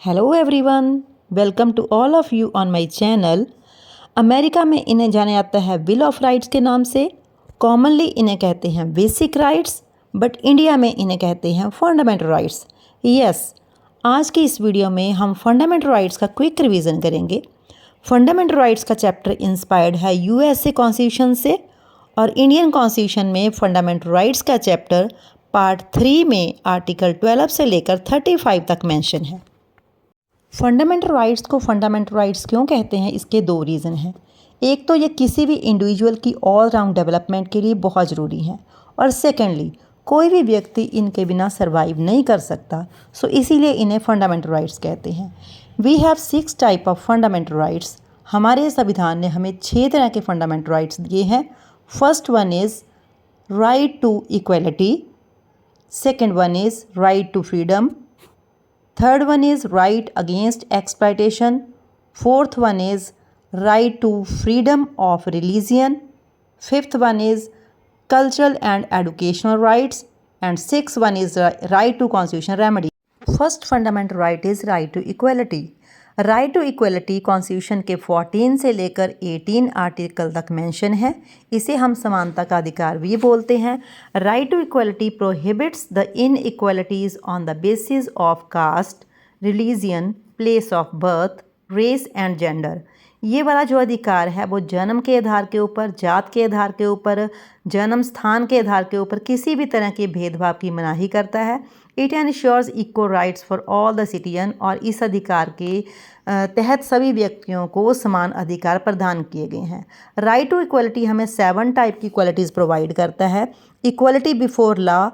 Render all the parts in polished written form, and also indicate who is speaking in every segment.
Speaker 1: Hello everyone, welcome to all of you on my channel. America में इन्हें जाना जाता है बिल ऑफ राइट्स के नाम से। कॉमनली इन्हें कहते हैं बेसिक राइट्स, बट इंडिया में इन्हें कहते हैं फंडामेंटल राइट्स। यस, आज की इस वीडियो में हम फंडामेंटल राइट्स का क्विक रिवीजन करेंगे। फंडामेंटल राइट्स का चैप्टर इंस्पायर्ड है यूएसए कॉन्स्टिट्यूशन से, और इंडियन कॉन्स्टिट्यूशन में फंडामेंटल राइट्स का चैप्टर पार्ट 3 में आर्टिकल 12 से लेकर 35 तक मेंशन है। फंडामेंटल राइट्स को फंडामेंटल राइट्स क्यों कहते हैं, इसके दो रीज़न हैं। एक तो ये किसी भी इंडिविजुअल की ऑल राउंड डेवलपमेंट के लिए बहुत ज़रूरी है, और सेकेंडली कोई भी व्यक्ति इनके बिना सर्वाइव नहीं कर सकता। सो इसीलिए इन्हें फंडामेंटल राइट्स कहते हैं। We have 6 type of fundamental rights. हमारे संविधान ने हमें 6 तरह के फंडामेंटल राइट्स दिए हैं। First one is right to equality, second one is right to freedom, third one is right against exploitation, fourth one is right to freedom of religion, fifth one is cultural and educational rights, and sixth one is right to constitutional remedy. First fundamental right is right to equality. Right to equality constitution के 14 से लेकर 18 article तक mention है। इसे हम समानता का अधिकार भी बोलते हैं। Right to equality prohibits the inequalities on the basis of caste, religion, place of birth, race and gender. ये वाला जो अधिकार है वो जन्म के आधार के ऊपर, जात के आधार के ऊपर, जन्म स्थान के आधार के ऊपर किसी भी तरह के भेदभाव की मनाही करता है। It ensures equal rights for all the citizen, और इस अधिकार के तहत सभी व्यक्तियों को समान अधिकार प्रदान किए गए हैं। राइट टू इक्वलिटी हमें 7 टाइप की इक्वलिटीज़ प्रोवाइड करता है। इक्वलिटी बिफोर लॉ,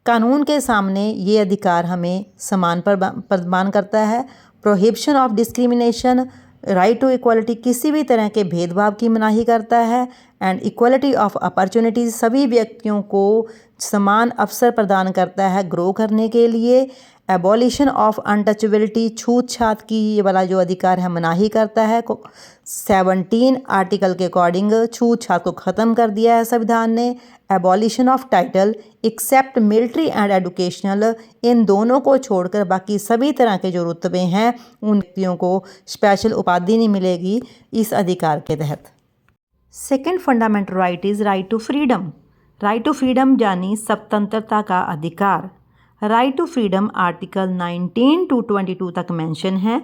Speaker 1: कानून के सामने ये अधिकार हमें समान प्रदान करता है। Prohibition of discrimination, right to equality किसी भी तरह के भेदभाव की मनाही करता है। एंड इक्वलिटी ऑफ अपॉर्चुनिटीज़, सभी व्यक्तियों को समान अवसर प्रदान करता है ग्रो करने के लिए। एबॉलिशन ऑफ अनटचेबिलिटी, छूत छात की ये वाला जो अधिकार है मनाही करता है। 17 आर्टिकल के अकॉर्डिंग छूत छात को ख़त्म कर दिया है संविधान ने। Abolition of title except military and educational, इन दोनों को छोड़कर बाकी सभी तरह के जो रुतबे हैं उन व्यक्तियों को स्पेशल उपाधि नहीं मिलेगी इस अधिकार के तहत। Second fundamental right is right to freedom. Right to freedom यानी स्वतंत्रता का अधिकार। Right to freedom article 19 to 22 तक मेंशन है।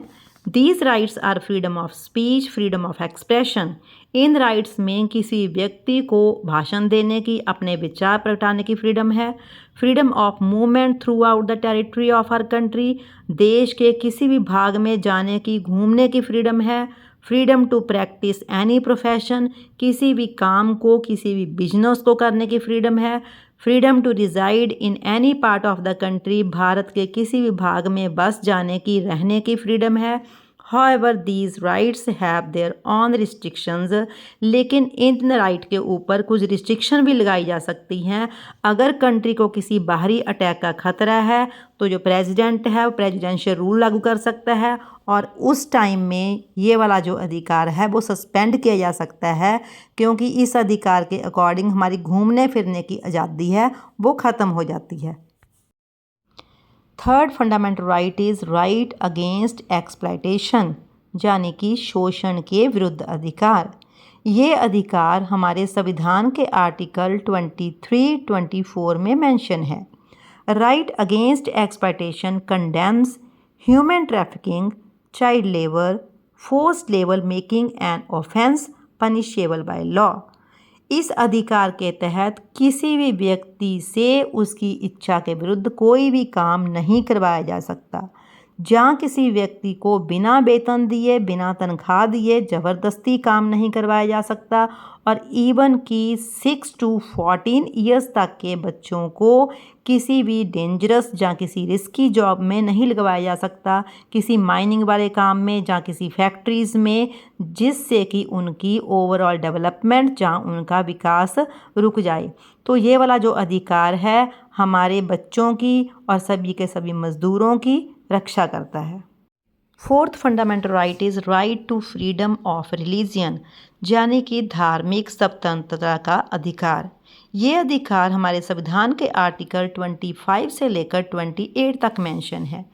Speaker 1: These rights are freedom of speech, freedom of expression. इन राइट्स में किसी व्यक्ति को भाषण देने की, अपने विचार प्रगटाने की फ्रीडम है। Freedom of movement through out the territory of her country, देश के किसी भी भाग में जाने की, घूमने की फ्रीडम है। Freedom to practice any profession, किसी भी काम को, किसी भी बिजनेस को करने की फ्रीडम है। Freedom to reside in any part of the country, Bharat के किसी भी भाग में बस जाने की, रहने की फ्रीडम है। However, these rights have their own restrictions, लेकिन इन राइट के ऊपर कुछ रिस्ट्रिक्शन भी लगाई जा सकती हैं। अगर कंट्री को किसी बाहरी अटैक का खतरा है तो जो प्रेसिडेंट है वो प्रेसिडेंशियल रूल लागू कर सकता है, और उस टाइम में ये वाला जो अधिकार है वो सस्पेंड किया जा सकता है, क्योंकि इस अधिकार के अकॉर्डिंग हमारी घूमने फिरने की आज़ादी है वो ख़त्म हो जाती है। Third fundamental right is right against exploitation, यानी कि शोषण के विरुद्ध अधिकार। ये अधिकार हमारे संविधान के आर्टिकल 23-24 में मेंशन है। Right against exploitation condemns human trafficking, child labour, forced labour making an offence punishable by law. इस अधिकार के तहत किसी भी व्यक्ति से उसकी इच्छा के विरुद्ध कोई भी काम नहीं करवाया जा सकता। जहाँ किसी व्यक्ति को बिना वेतन दिए, बिना तनख्वाह दिए ज़बरदस्ती काम नहीं करवाया जा सकता, और इवन कि 6 to 14 ईयर्स तक के बच्चों को किसी भी डेंजरस या किसी रिस्की जॉब में नहीं लगवाया जा सकता, किसी माइनिंग वाले काम में या किसी फैक्ट्रीज़ में, जिससे कि उनकी ओवरऑल डेवलपमेंट या उनका विकास रुक जाए। तो ये वाला जो अधिकार है हमारे बच्चों की और सभी के सभी मज़दूरों की रक्षा करता है। Fourth fundamental right is right to freedom of religion, यानी कि धार्मिक स्वतंत्रता का अधिकार। ये अधिकार हमारे संविधान के आर्टिकल 25 से लेकर 28 तक मेंशन है।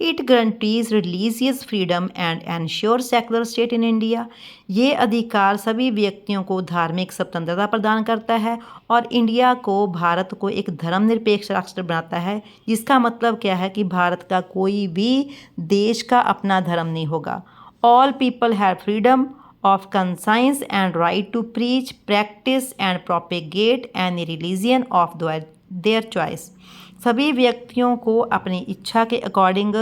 Speaker 1: It guarantees religious freedom and ensure secular state in India. ये अधिकार सभी व्यक्तियों को धार्मिक स्वतंत्रता प्रदान करता है और इंडिया को, भारत को एक धर्मनिरपेक्ष राष्ट्र बनाता है। जिसका मतलब क्या है कि भारत का कोई भी देश का अपना धर्म नहीं होगा। All people have freedom of conscience and right to preach, practice and propagate any religion of their choice। सभी व्यक्तियों को अपनी इच्छा के अकॉर्डिंग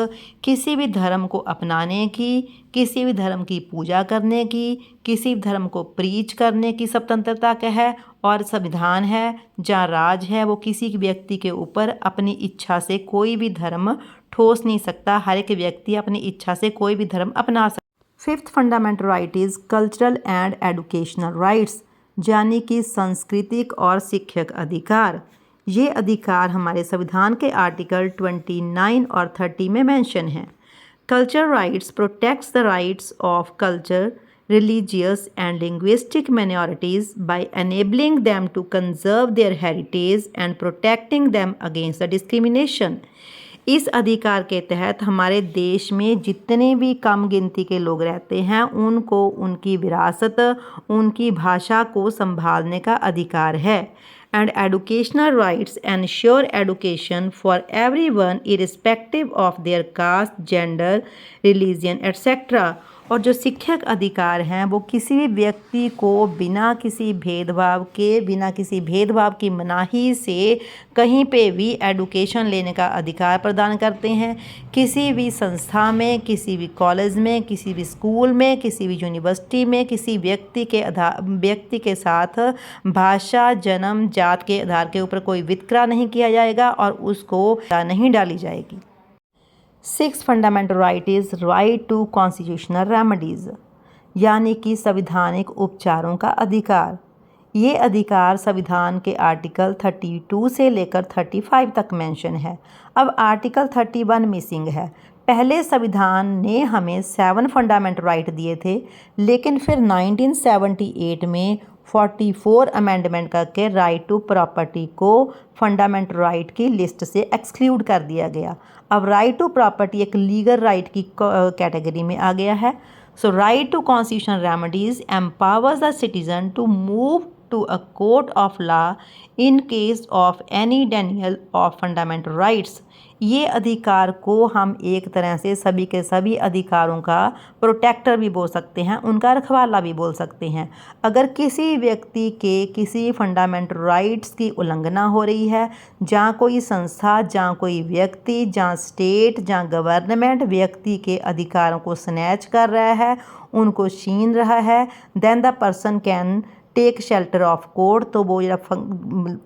Speaker 1: किसी भी धर्म को अपनाने की, किसी भी धर्म की पूजा करने की, किसी भी धर्म को प्रीच करने की स्वतंत्रता का है। और संविधान है जहाँ राज है वो किसी व्यक्ति के ऊपर अपनी इच्छा से कोई भी धर्म ठोस नहीं सकता। हर एक व्यक्ति अपनी इच्छा से कोई भी धर्म अपना सकता। Fifth fundamental right is cultural and educational rights, यानी कि सांस्कृतिक और शिक्षक अधिकार। ये अधिकार हमारे संविधान के आर्टिकल 29 और 30 में मेंशन है। Cultural rights protects the rights of culture, religious and linguistic minorities by enabling them to conserve their heritage and protecting them against the discrimination। इस अधिकार के तहत हमारे देश में जितने भी कम गिनती के लोग रहते हैं उनको उनकी विरासत, उनकी भाषा को संभालने का अधिकार है। And educational rights ensure education for everyone irrespective of their caste, gender, religion etcetera. और जो शिक्षक अधिकार हैं वो किसी भी व्यक्ति को बिना किसी भेदभाव के, बिना किसी भेदभाव की मनाही से कहीं पे भी एडुकेशन लेने का अधिकार प्रदान करते हैं। किसी भी संस्था में, किसी भी कॉलेज में, किसी भी स्कूल में, किसी भी यूनिवर्सिटी में किसी व्यक्ति के साथ भाषा, जन्म, जात के आधार के ऊपर कोई वितकरा नहीं किया जाएगा और उसको नहीं डाली जाएगी। Six fundamental right is right to constitutional remedies, यानी कि संवैधानिक उपचारों का अधिकार। ये अधिकार संविधान के आर्टिकल 32 से लेकर 35 तक मेंशन है। अब आर्टिकल 31 मिसिंग है। पहले संविधान ने हमें 7 फंडामेंटल राइट दिए थे, लेकिन फिर 1978 में 44 अमेंडमेंट करके राइट टू प्रॉपर्टी को फंडामेंटल राइट की लिस्ट से एक्सक्लूड कर दिया गया। अब राइट टू प्रॉपर्टी एक लीगल राइट की कैटेगरी में आ गया है। So right to constitutional remedies empowers the citizen to move to a court of law in case of any denial of fundamental rights। ये अधिकार को हम एक तरह से सभी के सभी अधिकारों का प्रोटेक्टर भी बोल सकते हैं, उनका रखवाला भी बोल सकते हैं। अगर किसी व्यक्ति के किसी फंडामेंटल राइट्स की उल्लंघना हो रही है, जहाँ कोई संस्था, जहाँ कोई व्यक्ति, जहाँ स्टेट, जहाँ गवर्नमेंट व्यक्ति के अधिकारों को स्नैच कर रहा है, उनको छीन रहा है, then the person can take shelter of court. तो वो जो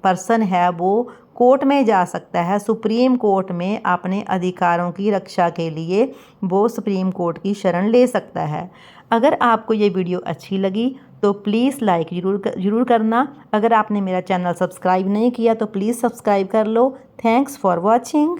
Speaker 1: पर्सन है वो कोर्ट में जा सकता है, सुप्रीम कोर्ट में अपने अधिकारों की रक्षा के लिए वो सुप्रीम कोर्ट की शरण ले सकता है। अगर आपको ये वीडियो अच्छी लगी तो प्लीज़ लाइक ज़रूर करना। अगर आपने मेरा चैनल सब्सक्राइब नहीं किया तो प्लीज़ सब्सक्राइब कर लो। Thanks for watching.